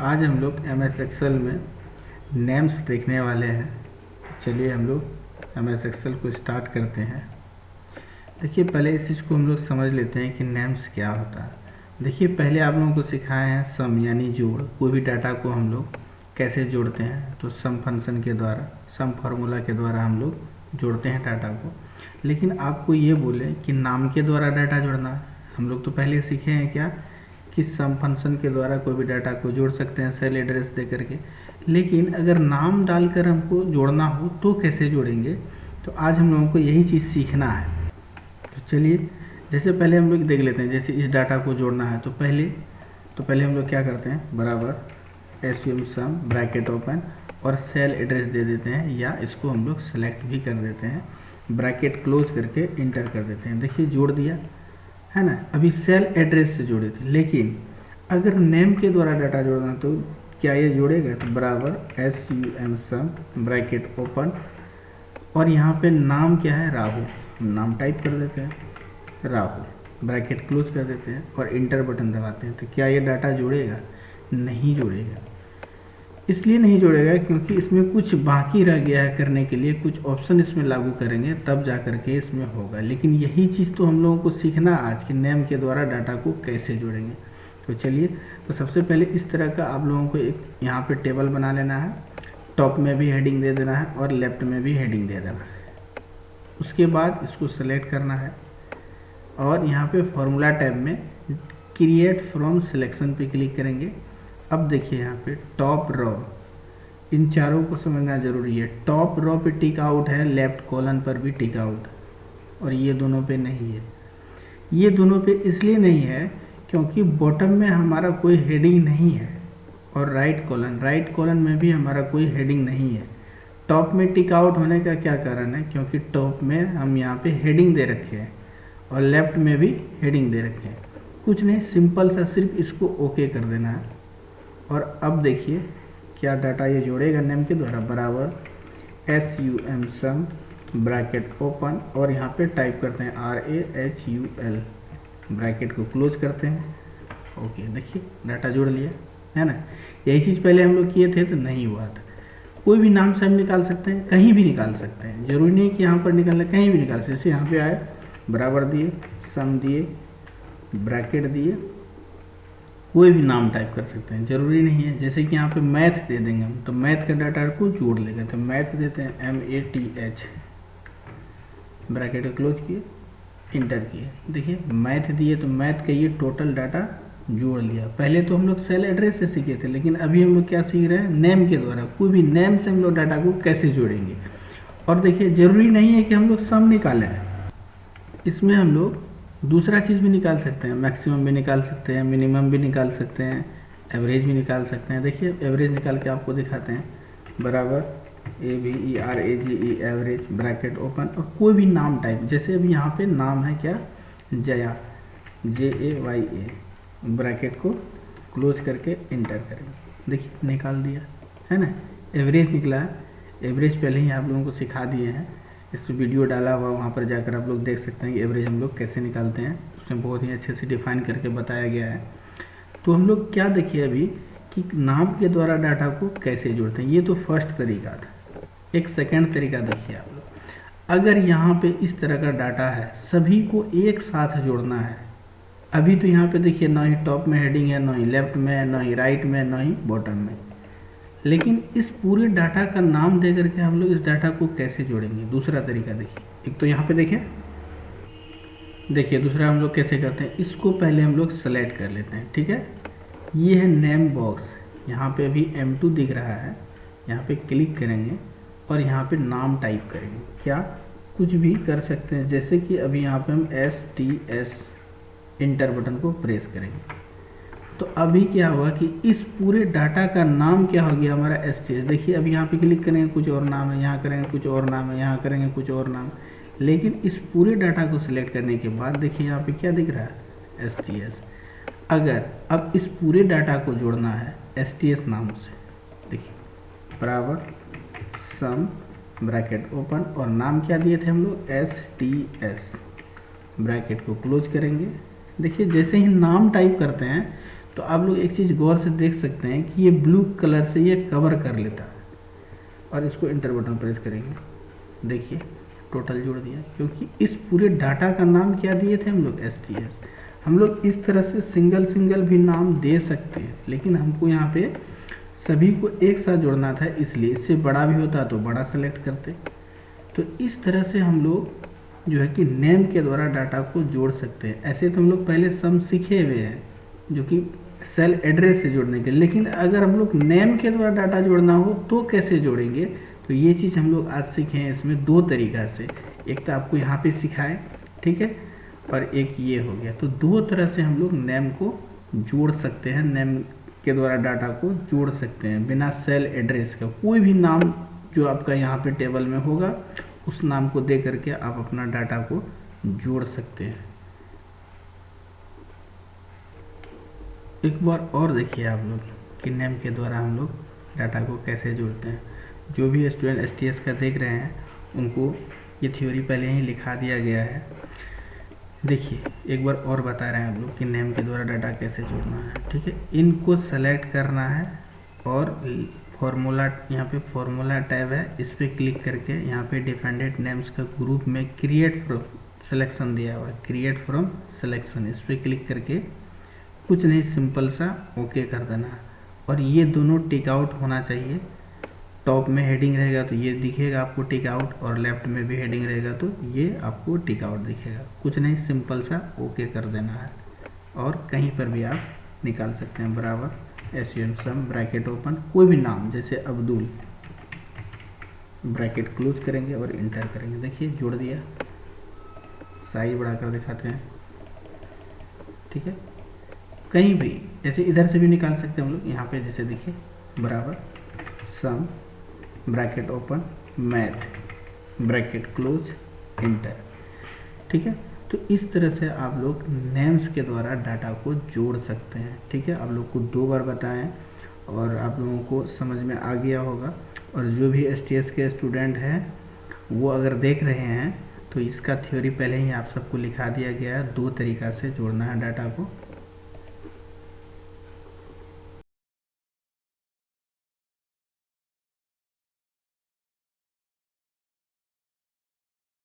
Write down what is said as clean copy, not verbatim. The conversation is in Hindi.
आज हम लोग MS एक्सेल में नेम्स देखने वाले हैं। चलिए हम लोग MS एक्सेल को स्टार्ट करते हैं। देखिए पहले इस चीज़ को हम लोग समझ लेते हैं कि नेम्स क्या होता है। देखिए पहले आप लोगों को सिखाए हैं सम यानी जोड़। कोई भी डाटा को हम लोग कैसे जोड़ते हैं, तो सम फंक्शन के द्वारा, सम फार्मूला के द्वारा हम लोग जोड़ते हैं डाटा को। लेकिन आपको ये बोले कि नाम के द्वारा डाटा जोड़ना, हम लोग तो पहले सीखे हैं क्या कि सम फंक्शन के द्वारा कोई भी डाटा को जोड़ सकते हैं सेल एड्रेस दे करके। लेकिन अगर नाम डालकर हमको जोड़ना हो तो कैसे जोड़ेंगे, तो आज हम लोगों को यही चीज़ सीखना है। तो चलिए जैसे पहले हम लोग देख लेते हैं। जैसे इस डाटा को जोड़ना है तो पहले हम लोग क्या करते हैं, बराबर एसयूम सम ब्रैकेट ओपन और सेल एड्रेस दे देते हैं, या इसको हम लोग सेलेक्ट भी कर देते हैं, ब्रैकेट क्लोज करके इंटर कर देते हैं। देखिए जोड़ दिया है ना। अभी सेल एड्रेस से जोड़े थे, लेकिन अगर नेम के द्वारा डाटा जोड़ना तो क्या ये जोड़ेगा, तो बराबर एसयूएम सम ब्रैकेट ओपन और यहाँ पे नाम क्या है, राहुल, नाम टाइप कर देते हैं राहुल, ब्रैकेट क्लोज कर देते हैं और इंटर बटन दबाते हैं। तो क्या ये डाटा जोड़ेगा, नहीं जोड़ेगा। इसलिए नहीं जोड़ेगा क्योंकि इसमें कुछ बाकी रह गया है करने के लिए, कुछ ऑप्शन इसमें लागू करेंगे तब जा करके इसमें होगा। लेकिन यही चीज़ तो हम लोगों को सीखना आज कि नेम के द्वारा डाटा को कैसे जोड़ेंगे। तो चलिए, तो सबसे पहले इस तरह का आप लोगों को एक यहाँ पे टेबल बना लेना है। टॉप में भी हेडिंग दे देना है और लेफ्ट में भी हेडिंग दे देना है। उसके बाद इसको सेलेक्ट करना है और यहाँ पे फॉर्मूला टैब में क्रिएट फ्रॉम सिलेक्शन पे क्लिक करेंगे। अब देखिए यहाँ पे टॉप रो, इन चारों को समझना जरूरी है। टॉप रो पे टिक आउट है, लेफ्ट कॉलम पर भी टिक आउट, और ये दोनों पे नहीं है। ये दोनों पे इसलिए नहीं है क्योंकि बॉटम में हमारा कोई हेडिंग नहीं है, और राइट कॉलम में भी हमारा कोई हेडिंग नहीं है। टॉप में टिक आउट होने का क्या कारण है, क्योंकि टॉप में हम यहाँ पे हेडिंग दे रखे हैं और लेफ्ट में भी हेडिंग दे रखे हैं। कुछ नहीं, सिंपल सा सिर्फ इसको ओके कर देना है। और अब देखिए क्या डाटा ये जोड़ेगा नेम के द्वारा, बराबर एसयूएम सम ब्रैकेट ओपन और यहाँ पे टाइप करते हैं RAHUL, ब्रैकेट को क्लोज करते हैं। ओके, देखिए डाटा जोड़ लिया है ना। यही चीज़ पहले हम लोग किए थे तो नहीं हुआ था। कोई भी नाम से हम निकाल सकते हैं, कहीं भी निकाल सकते हैं, जरूरी नहीं कि यहाँ पर निकालना, कहीं भी निकाल सकते हैं। जैसे यहाँ पे आए, बराबर दिए, सम दिए, ब्रैकेट दिए, कोई भी नाम टाइप कर सकते हैं, जरूरी नहीं है। जैसे कि यहाँ पे मैथ दे देंगे हम, तो मैथ के डाटा को जोड़ लेंगे, तो मैथ देते हैं MATH, ब्रैकेट क्लोज किए, इंटर किए। देखिए मैथ दिए तो मैथ का ये टोटल डाटा जोड़ लिया। पहले तो हम लोग सेल एड्रेस से सीखे थे, लेकिन अभी हम लोग क्या सीख रहे हैं, नेम के द्वारा। कोई भी नेम से हम लोग डाटा को कैसे जोड़ेंगे। और देखिए जरूरी नहीं है कि हम लोग सम निकालें, इसमें हम लोग दूसरा चीज़ भी निकाल सकते हैं, मैक्सिमम भी निकाल सकते हैं, मिनिमम भी निकाल सकते हैं, एवरेज भी निकाल सकते हैं। देखिए एवरेज निकाल के आपको दिखाते हैं, बराबर AVERAGE एवरेज, ब्रैकेट ओपन और कोई भी नाम टाइप। जैसे अभी यहाँ पे नाम है क्या, जया, JAYA, ब्रैकेट को क्लोज करके इंटर करेंगे। देखिए निकाल दिया है ना, एवरेज निकला है। एवरेज पहले ही आप लोगों को सिखा दिए हैं, इस वीडियो डाला हुआ, वहाँ पर जाकर आप लोग देख सकते हैं कि एवरेज हम लोग कैसे निकालते हैं। उसमें बहुत ही अच्छे से डिफाइन करके बताया गया है। तो हम लोग क्या देखिए अभी कि नाम के द्वारा डाटा को कैसे जोड़ते हैं। ये तो फर्स्ट तरीका था। एक सेकेंड तरीका देखिए आप लोग, अगर यहाँ पे इस तरह का डाटा है, सभी को एक साथ जोड़ना है। अभी तो यहाँ पे देखिए ना ही टॉप में हेडिंग है, ना ही लेफ्ट में, ना ही राइट में, ना ही बॉटम में। लेकिन इस पूरे डाटा का नाम दे करके हम लोग इस डाटा को कैसे जोड़ेंगे। दूसरा तरीका देखिए, एक तो यहाँ पे देखिए दूसरा हम लोग कैसे करते हैं। इसको पहले हम लोग सेलेक्ट कर लेते हैं, ठीक है। ये है नेम बॉक्स, यहाँ पे अभी M2 दिख रहा है, यहाँ पे क्लिक करेंगे और यहाँ पे नाम टाइप करेंगे। क्या कुछ भी कर सकते हैं, जैसे कि अभी यहाँ पे हम STS इंटर बटन को प्रेस करेंगे तो अभी क्या हुआ कि इस पूरे डाटा का नाम क्या हो गया, हमारा STS। देखिए अभी यहाँ पे क्लिक करेंगे, कुछ और नाम है, यहाँ करेंगे कुछ और नाम है, यहाँ करेंगे कुछ और नाम। लेकिन इस पूरे डाटा को सिलेक्ट करने के बाद देखिए यहाँ पे क्या दिख रहा है, STS। अगर अब इस पूरे डाटा को जोड़ना है STS नाम से, देखिए बराबर सम ब्रैकेट ओपन और नाम क्या दिए थे हम लोग, STS, ब्रैकेट को क्लोज करेंगे। देखिए जैसे ही नाम टाइप करते हैं तो आप लोग एक चीज़ गौर से देख सकते हैं कि ये ब्लू कलर से ये कवर कर लेता है, और इसको इंटर बटन प्रेस करेंगे, देखिए टोटल जोड़ दिया। क्योंकि इस पूरे डाटा का नाम क्या दिए थे हम लोग, STS। हम लोग इस तरह से सिंगल सिंगल भी नाम दे सकते हैं, लेकिन हमको यहाँ पे सभी को एक साथ जोड़ना था, इसलिए इससे बड़ा भी होता तो बड़ा सेलेक्ट करते। तो इस तरह से हम लोग जो है कि नेम के द्वारा डाटा को जोड़ सकते हैं। ऐसे तो हम लोग पहले सम सीखे हुए हैं जो कि सेल एड्रेस से जोड़ने के, लेकिन अगर हम लोग नेम के द्वारा डाटा जोड़ना हो तो कैसे जोड़ेंगे, तो ये चीज़ हम लोग आज सीखे हैं। इसमें दो तरीका से, एक तो आपको यहाँ पे सिखाए, ठीक है, और एक ये हो गया। तो दो तरह से हम लोग नेम को जोड़ सकते हैं, नेम के द्वारा डाटा को जोड़ सकते हैं बिना सेल एड्रेस का। कोई भी नाम जो आपका यहाँ पे टेबल में होगा उस नाम को दे करके आप अपना डाटा को जोड़ सकते हैं। एक बार और देखिए आप लोग कि नेम के द्वारा हम लोग डाटा को कैसे जोड़ते हैं। जो भी स्टूडेंट STS का देख रहे हैं उनको ये थ्योरी पहले ही लिखा दिया गया है। देखिए एक बार और बता रहे हैं हम लोग कि नेम के द्वारा डाटा कैसे जोड़ना है, ठीक है। इनको सेलेक्ट करना है और फॉर्मूला, यहाँ पे फॉर्मूला टैब है, इस पर क्लिक करके यहाँ पे डिपेंडेंट नेम्स का ग्रुप में क्रिएट फ्रॉम सिलेक्शन दिया हुआ है, क्रिएट फ्रॉम सिलेक्शन, इस पर क्लिक करके कुछ नहीं सिंपल सा ओके कर देना है। और ये दोनों टिक आउट होना चाहिए। टॉप में हेडिंग रहेगा तो ये दिखेगा आपको टिक आउट, और लेफ्ट में भी हेडिंग रहेगा तो ये आपको टिक आउट दिखेगा। कुछ नहीं सिंपल सा ओके कर देना है, और कहीं पर भी आप निकाल सकते हैं बराबर SUM सम ब्रैकेट ओपन, कोई भी नाम जैसे अब्दुल, ब्रैकेट क्लोज करेंगे और इंटर करेंगे। देखिए जोड़ दिया, साइज बढ़ाकर दिखाते हैं, ठीक है। कहीं भी जैसे इधर से भी निकाल सकते हैं हम लोग, यहाँ पे जैसे देखिए बराबर सम bracket open math bracket close inter, ठीक है। तो इस तरह से आप लोग नेम्स के द्वारा डाटा को जोड़ सकते हैं, ठीक है। आप लोग को 2 बार बताएं और आप लोगों को समझ में आ गया होगा। और जो भी STS के स्टूडेंट हैं वो अगर देख रहे हैं तो इसका थ्योरी पहले ही आप सबको लिखा दिया गया है। 2 तरीका से जोड़ना है डाटा को।